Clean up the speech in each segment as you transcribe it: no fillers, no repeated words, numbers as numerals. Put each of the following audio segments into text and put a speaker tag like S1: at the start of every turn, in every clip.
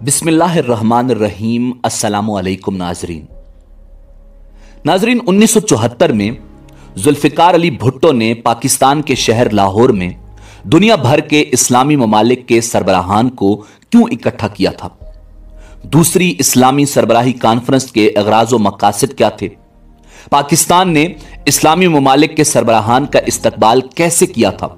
S1: बिस्मिल्लाहिर्रहमानिर्रहीम। अस्सलामु अलैकुम नाजरीन। 1974 में जुल्फिकार अली भुट्टो ने पाकिस्तान के शहर लाहौर में दुनिया भर के इस्लामी ममालिक के सरबराहान को क्यों इकट्ठा किया था? दूसरी इस्लामी सरबराही कॉन्फ्रेंस के अगराज व मकासद क्या थे? पाकिस्तान ने इस्लामी ममालिक के सरबराहान का इस्तकबाल कैसे किया था?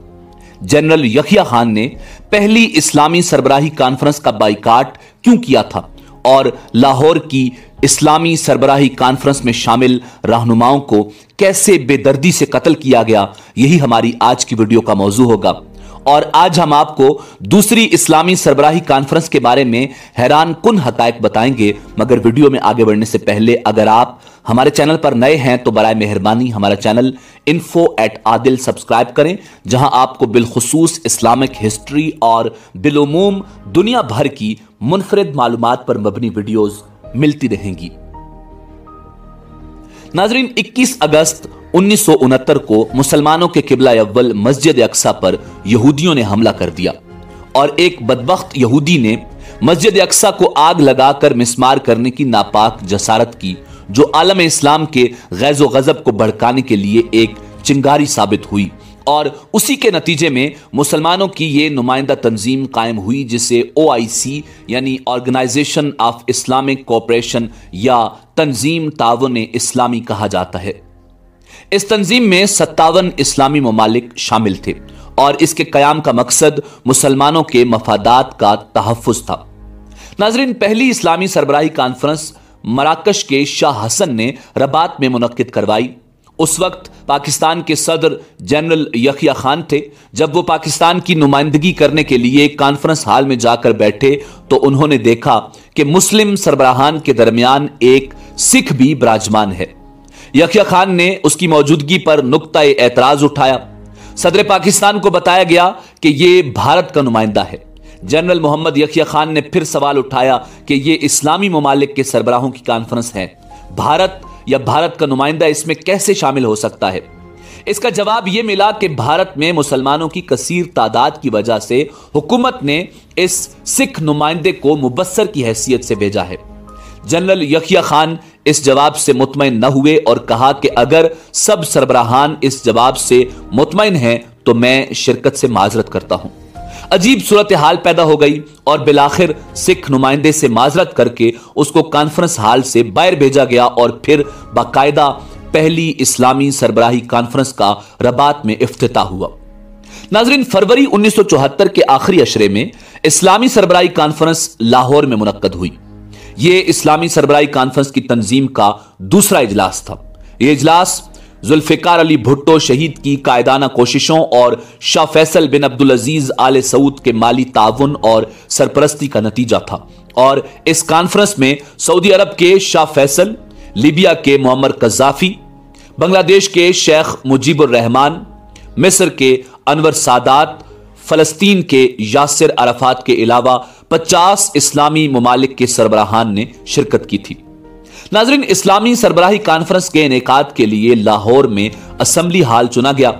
S1: जनरल यहिया खान ने पहली इस्लामी सरबराही कॉन्फ्रेंस का बाइकाट क्यों किया था? और लाहौर की इस्लामी सरबराही कॉन्फ्रेंस में शामिल रहनुमाओं को कैसे बेदर्दी से कत्ल किया गया? यही हमारी आज की वीडियो का मौजू होगा। और आज हम आपको दूसरी इस्लामी सरबराही कॉन्फ्रेंस के बारे में हैरान कुन हकायक बताएंगे। मगर वीडियो में आगे बढ़ने से पहले अगर आप हमारे चैनल पर नए हैं तो बराए मेहरबानी हमारा चैनल info@adil सब्सक्राइब करें, जहां आपको बिलखुसूस इस्लामिक हिस्ट्री और बिलुमूम दुनिया भर की मुनफरिद मालूमात पर मबनी वीडियोस मिलती रहेंगी। नाजरीन, 21 अगस्त 1969 को मुसलमानों के किबला अव्वल मस्जिद अक्सा पर यहूदियों ने हमला कर दिया और एक बदबख्त यहूदी ने मस्जिद अक्सा को आग लगाकर मिस्मार करने की नापाक जसारत की, जो आलम इस्लाम के गैज़ो गज़ब को भड़काने के लिए एक चिंगारी साबित हुई। और उसी के नतीजे में मुसलमानों की यह नुमाइंदा तंजीम कायम हुई, जिसे OIC यानी ऑर्गेनाइजेशन ऑफ इस्लामिक कोऑपरेशन या तंजीम ताउन इस्लामी कहा जाता है। इस तंजीम में 57 इस्लामी ममालिक शामिल थे और इसके कयाम का मकसद मुसलमानों के मफादात का तहफ़्फ़ुज़ था। नाज़रीन, पहली इस्लामी सरबराही कॉन्फ्रेंस मराकश के शाह हसन ने रबात में मुनक्किद करवाई। उस वक्त पाकिस्तान के सदर जनरल यहिया खान थे। जब वो पाकिस्तान की नुमाइंदगी करने के लिए कॉन्फ्रेंस हॉल में जाकर बैठे तो उन्होंने देखा कि मुस्लिम सरबराहान के दरमियान एक सिख भी विराजमान है। यहिया खान ने उसकी मौजूदगी पर नुक्ता एतराज उठाया। सदर पाकिस्तान को बताया गया कि यह भारत का नुमाइंदा है। जनरल मोहम्मद यहिया खान ने फिर सवाल उठाया कि यह इस्लामी ममालिक के सरबराहों की कॉन्फ्रेंस है, भारत या भारत का नुमाइंदा इसमें कैसे शामिल हो सकता है? इसका जवाब यह मिला कि भारत में मुसलमानों की कसीर तादाद की वजह से हुकूमत ने इस सिख नुमाइंदे को मुबस्सर की हैसियत से भेजा है। जनरल यहिया खान इस जवाब से मुतमईन न हुए और कहा कि अगर सब सरबराहान इस जवाब से मुतमईन हैं तो मैं शिरकत से माजरत करता हूं। अजीब सूरत हाल पैदा हो गई और बिलाखिर सिख नुमाइंदे से माजरत करके उसको कॉन्फ्रेंस हॉल से बाहर भेजा गया और फिर बाकायदा पहली इस्लामी सरबराही कॉन्फ्रेंस का रबात में इफ्तिताह हुआ। नाजरीन, फरवरी 1974 के आखिरी अशरे में इस्लामी सरबराही कॉन्फ्रेंस लाहौर में मुनक्कद हुई। यह इस्लामी सरबराही कॉन्फ्रेंस की तंजीम का दूसरा इजलास था। यह इजलास जुल्फिकार अली भुट्टो शहीद की कायदाना कोशिशों और शाह फैसल बिन अब्दुल अजीज आले सऊद के माली ताउन और सरपरस्ती का नतीजा था। और इस कॉन्फ्रेंस में सऊदी अरब के शाह फैसल, लीबिया के मुअम्मर कज़ाफी, बांग्लादेश के शेख मुजीबुर रहमान, मिस्र के अनवर सादात, फलस्तीन के यासिर अराफात के अलावा 50 इस्लामी ममालिक के सरबराहान ने शिरकत की थी। नाजरीन, इस्लामी सरबराही कॉन्फ्रेंस के इनेकाद के लिए लाहौर में असेंबली हॉल चुना गया।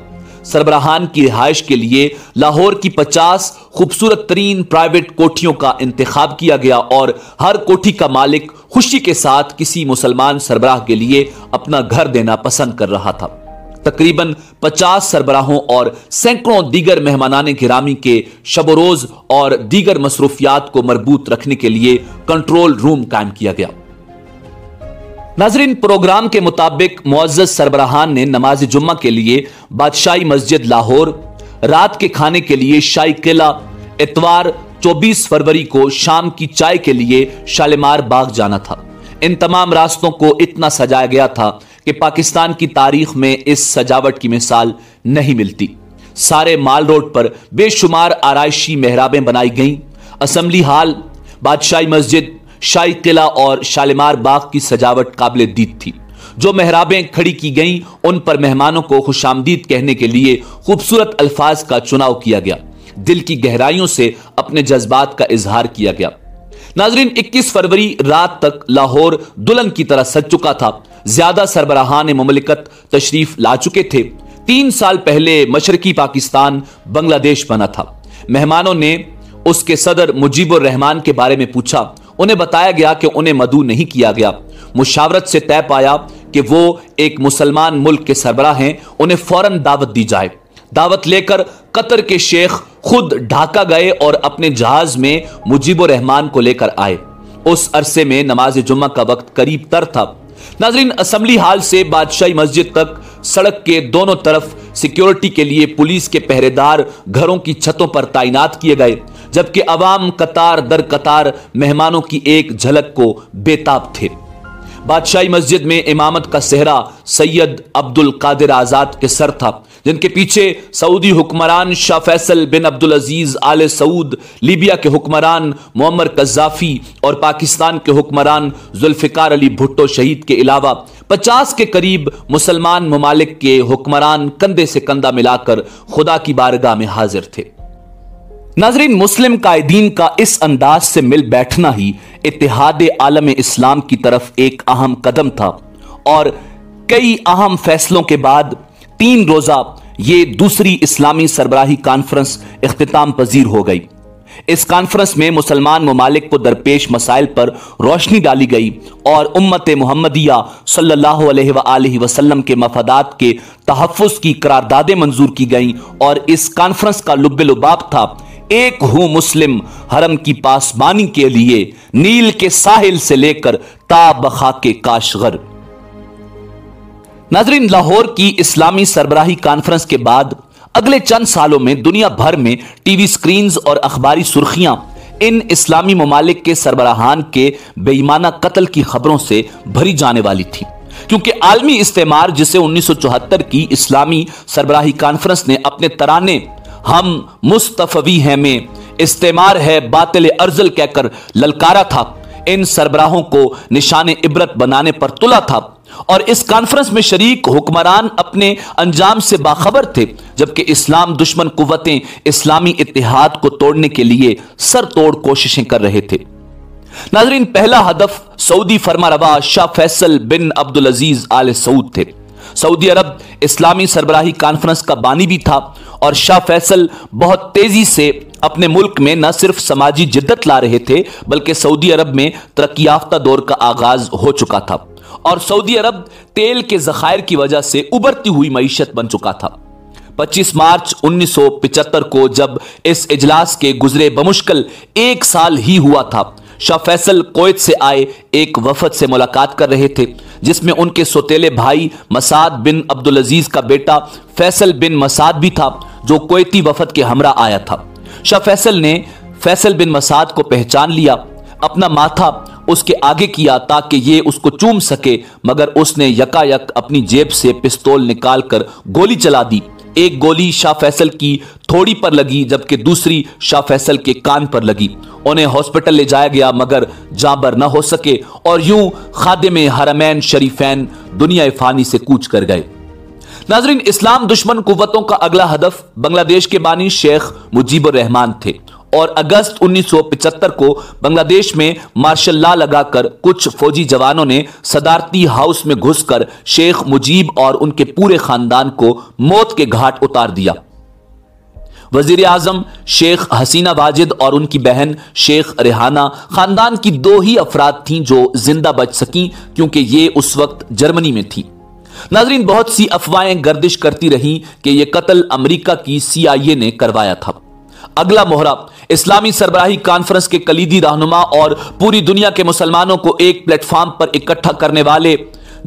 S1: सरबराहान की रिहाइश के लिए लाहौर की 50 खूबसूरत तरीन प्राइवेट कोठियों का इंतखाब किया गया और हर कोठी का मालिक खुशी के साथ किसी मुसलमान सरबराह के लिए अपना घर देना पसंद कर रहा था। तकरीबन 50 सरबराहों और सैकड़ों दीगर मेहमानाने गिरामी के शब-ओ-रोज और दीगर मसरूफियात को मरबूत रखने के लिए कंट्रोल रूम कायम किया गया। नाजरीन, प्रोग्राम के मुताबिक मुअज़्ज़ज़ सरबराहान ने नमाज जुम्मा के लिए बादशाही मस्जिद लाहौर, रात के खाने के लिए शाही किला, इतवार 24 फरवरी को शाम की चाय के लिए शालीमार बाग जाना था। इन तमाम रास्तों को इतना सजाया गया था कि पाकिस्तान की तारीख में इस सजावट की मिसाल नहीं मिलती। सारे माल रोड पर बेशुमार आराइशी मेहराबें बनाई गईं। असेंबली हॉल, बादशाही मस्जिद, शाही किला और शालीमार बाग की सजावट काबिल दीद थी। जो मेहराबें खड़ी की गईं उन पर मेहमानों को खुशामदीद कहने के लिए खूबसूरत अल्फाज का चुनाव किया गया। दिल की गहराइयों से अपने जज्बात का इजहार किया गया। नाजरीन, 21 फरवरी रात तक लाहौर दुल्हन की तरह सज चुका था। ज्यादा सरबराहान मुमलिकत तशरीफ ला चुके थे। 3 साल पहले मशरकी पाकिस्तान बांग्लादेश बना था। मेहमानों ने उसके सदर मुजीबुर रहमान के बारे में पूछा। उन्हें बताया गया कि उन्हें मदऊ नहीं किया गया। मुशावरत से तय पाया कि वो एक मुसलमान मुल्क के सरबराह हैं, उन्हें फौरन दावत दी जाए। दावत लेकर कतर के शेख खुद ढाका गए और अपने जहाज में मुजीबुर रहमान को लेकर आए। उस अरसे में नमाज जुम्मा का वक्त करीब तर था। नाजरीन, असेंबली हाल से बादशाही मस्जिद तक सड़क के दोनों तरफ सिक्योरिटी के लिए पुलिस के पहरेदार घरों की छतों पर तैनात किए गए, जबकि अवाम कतार दर कतार मेहमानों की एक झलक को बेताब थे। बादशाही मस्जिद में इमामत का सेहरा सैयद अब्दुल कादिर आजाद के सर था, जिनके पीछे सऊदी हुक्मरान शाह फैसल बिन अब्दुल अजीज आले सऊद, लीबिया के हुक्मरान मुअम्मर कज़्ज़ाफ़ी और पाकिस्तान के हुक्मरान जुल्फ़िकार अली भुट्टो शहीद के अलावा 50 के करीब मुसलमान ममालिक के हुक्मरान कंधे से कंधा मिलाकर खुदा की बारगाह में हाजिर थे। नाजरीन, मुस्लिम कायदीन का इस अंदाज से मिल बैठना ही इत्तेहाद आलम इस्लाम की तरफ एक अहम कदम था और कई अहम फैसलों के बाद 3 रोजा ये दूसरी इस्लामी सरबराही कॉन्फ्रेंस इख्तिताम पजीर हो गई। इस कॉन्फ्रेंस में मुसलमान ममालिक को दरपेश मसाइल पर रोशनी डाली गई और उम्मत मुहम्मदिया सल्लल्लाहु अलैहि वसल्लम के मफादात के तहफ़्फ़ुज़ की करारदादें मंजूर की गईं और इस कॉन्फ्रेंस का लुब्ब-ए-लुबाब था एक हूं मुस्लिम हरम की पासबानी के लिए नील के साहिल से लेकर ताबखा के काशगर। नाजरीन, लाहौर की इस्लामी सरबराही कॉन्फ्रेंस के बाद अगले चंद सालों में दुनिया भर में टीवी स्क्रीन्स और अखबारी सुर्खियां इन इस्लामी ममालिक के सरबराहान के बेईमाना कत्ल की खबरों से भरी जाने वाली थी, क्योंकि आलमी इस्तेमार जिसे 1974 की इस्लामी सरबराही कॉन्फ्रेंस ने अपने तराने हम मुस्तफवी हैं में इस्तेमार है बातिल अर्जल कहकर ललकारा था, इन सरबराहों को निशाने इबरत बनाने पर तुला था और इस कॉन्फ्रेंस में शरीक हुक्मरान अपने अंजाम से बाखबर थे, जबकि इस्लाम दुश्मन कुव्वतें इस्लामी इत्तेहाद को तोड़ने के लिए सर तोड़ कोशिशें कर रहे थे। नाजरीन, पहला हदफ सऊदी फरमारवा शाह फैसल बिन अब्दुल अजीज आले सऊद थे। सऊदी अरब इस्लामी सरबराही कॉन्फ्रेंस का बानी भी था और शाह फैसल बहुत तेजी से अपने मुल्क में न सिर्फ समाजी जिद्दत ला रहे थे, बल्कि सऊदी अरब में तरक्की याफ्ता दौर का आगाज हो चुका था और सऊदी अरब तेल के जखायर की वजह से उभरती हुई मईशत बन चुका था। 25 मार्च 1975 को जब इस इजलास के गुजरे बमुश्किल 1 साल ही हुआ था, शाह फैसल कुवैत से आए एक वफद से मुलाकात कर रहे थे, जिसमें उनके सौतेले भाई मसाद बिन अब्दुल अजीज का बेटा फैसल बिन मसाद भी था, जो कुवैती वफद के हमरा आया था। शाह फैसल ने फैसल बिन मसाद को पहचान लिया, अपना माथा उसके आगे किया ताकि ये उसको चूम सके, मगर उसने यकायक अपनी जेब से पिस्तौल निकालकर गोली चला दी। एक गोली शाह फैसल की थोड़ी पर लगी, जबकि दूसरी शाह फैसल के कान पर लगी। उन्हें हॉस्पिटल ले जाया गया, मगर जाबर न हो सके और यूं खादिम हरमैन शरीफैन दुनिया फानी से कूच कर गए। नाजरीन, इस्लाम दुश्मन कुव्वतों का अगला हदफ बांग्लादेश के बानी शेख मुजीबुर रहमान थे और अगस्त 1975 को बांग्लादेश में मार्शल लॉ लगाकर कुछ फौजी जवानों ने सदारती हाउस में घुसकर शेख मुजीब और उनके पूरे खानदान को मौत के घाट उतार दिया। वजीर आजम शेख हसीना वाजिद और उनकी बहन शेख रेहाना खानदान की 2 ही अफराद थीं जो जिंदा बच सकीं, क्योंकि ये उस वक्त जर्मनी में थी। नाजरीन, बहुत सी अफवाहें गर्दिश करती रहीं कि यह कत्ल अमेरिका की CIA ने करवाया था। अगला मोहरा इस्लामी सरबराही कॉन्फ्रेंस के कलीदी रहनुमा और पूरी दुनिया के मुसलमानों को एक प्लेटफॉर्म पर इकट्ठा करने वाले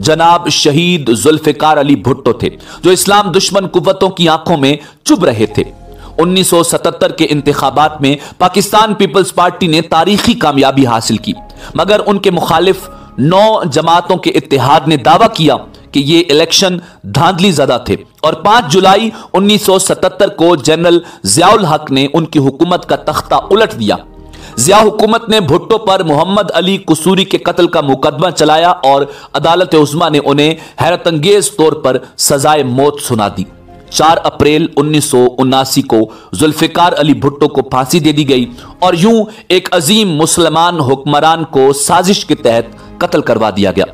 S1: जनाब शहीद जुल्फिकार अली भुट्टो थे, जो इस्लाम दुश्मन कुव्वतों की आंखों में चुभ रहे थे। 1977 के इंतखाबात में पाकिस्तान पीपल्स पार्टी ने तारीखी कामयाबी हासिल की, मगर उनके मुखालिफ 9 जमातों के इत्तेहाद ने दावा किया कि ये इलेक्शन धांधली ज़दा थे और 5 जुलाई 1977 को जनरल ज़ियाउल हक ने उनकी हुकूमत का तख्ता उलट दिया। ज़िया हुकूमत ने भुट्टो पर मोहम्मद अली कुसूरी के कत्ल का मुकदमा चलाया और अदालत उज़्मा ने उन्हें हैरतअंगेज तौर पर सजाए मौत सुना दी। 4 अप्रैल 1979 को जुल्फिकार अली भुट्टो को फांसी दे दी गई और यूं एक अजीम मुसलमान हुक्मरान को साजिश के तहत कत्ल करवा दिया गया।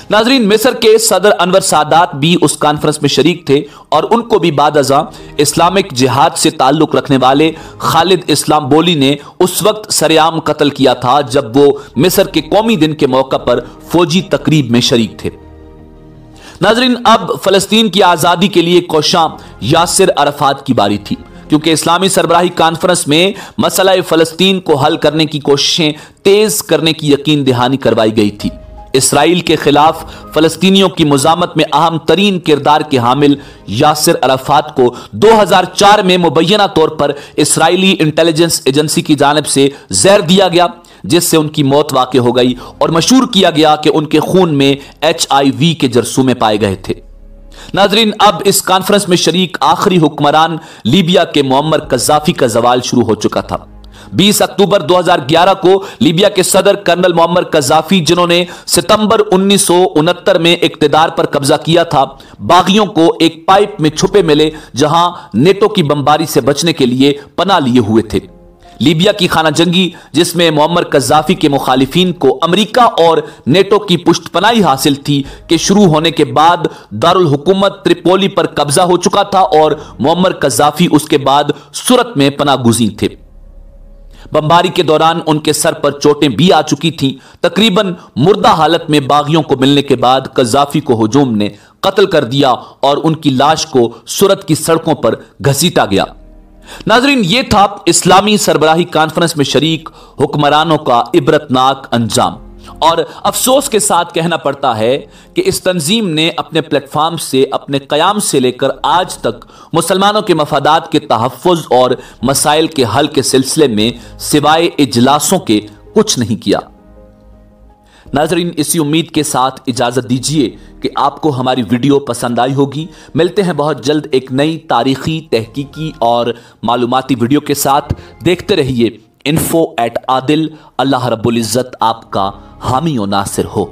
S1: नाजरीन, मिस्र के सदर अनवर सादात भी उस कॉन्फ्रेंस में शरीक थे और उनको भी बाद अज़ां इस्लामिक जिहाद से ताल्लुक रखने वाले खालिद इस्लाम बोली ने उस वक्त सरेआम कत्ल किया था जब वो मिस्र के कौमी दिन के मौका पर फौजी तकरीब में शरीक थे। नाजरीन, अब फलस्तीन की आजादी के लिए कोशां यासिर अराफात की बारी थी, क्योंकि इस्लामी सरबराही कॉन्फ्रेंस में मसला फलस्तीन को हल करने की कोशिशें तेज करने की यकीन दहानी करवाई गई थी। इसराइल के खिलाफ फलस्तीनियों की मुजामत में अहम तरीन किरदार के हामिल यासिर अराफात को 2004 में मुबैना तौर पर इसराइली इंटेलिजेंस एजेंसी की जानिब से जहर दिया गया, जिससे उनकी मौत वाक़ हो गई और मशहूर किया गया कि उनके खून में HIV के जरसूमे पाए गए थे। नाजरीन, अब इस कॉन्फ्रेंस में शरीक आखिरी हुक्मरान लीबिया के मुअम्मर कज़ाफी का जवाल शुरू हो चुका था। 20 अक्टूबर 2011 को लीबिया के सदर कर्नल मुअम्मर कज़ाफी, जिन्होंने सितंबर 1969 में इक्तिदार पर कब्जा किया था, बागियों को एक पाइप में छुपे मिले जहां नेटो की बमबारी से बचने के लिए पनाह लिए हुए थे। लीबिया की खाना जंगी, जिसमें मुअम्मर कज़ाफी के मुखालिफिन को अमेरिका और नेटो की पुष्टपनाही हासिल थी, के शुरू होने के बाद दारुल हुकूमत त्रिपोली पर कब्जा हो चुका था और मुअम्मर कज़ाफी उसके बाद सूरत में पनाह गुज़ीर थे। बमबारी के दौरान उनके सर पर चोटें भी आ चुकी थीं। तकरीबन मुर्दा हालत में बागियों को मिलने के बाद कज़ाफी को हुजूम ने कत्ल कर दिया और उनकी लाश को सूरत की सड़कों पर घसीटा गया। नाजरीन, ये था इस्लामी सरबराही कॉन्फ्रेंस में शरीक हुक्मरानों का इबरतनाक अंजाम, और अफसोस के साथ कहना पड़ता है कि इस तंजीम ने अपने प्लेटफॉर्म से, अपने कयाम से लेकर आज तक मुसलमानों के मफादात के तहफ़्फ़ुज़ और मसाइल के हल के सिलसिले में सिवाय इजलासों के कुछ नहीं किया। नाजरीन, इसी उम्मीद के साथ इजाजत दीजिए कि आपको हमारी वीडियो पसंद आई होगी। मिलते हैं बहुत जल्द एक नई तारीखी, तहकीकी और मालूमाती वीडियो के साथ। देखते रहिए info@adil। अल्लाह रब्बुल इज़्ज़त आपका हामी और नासिर हो।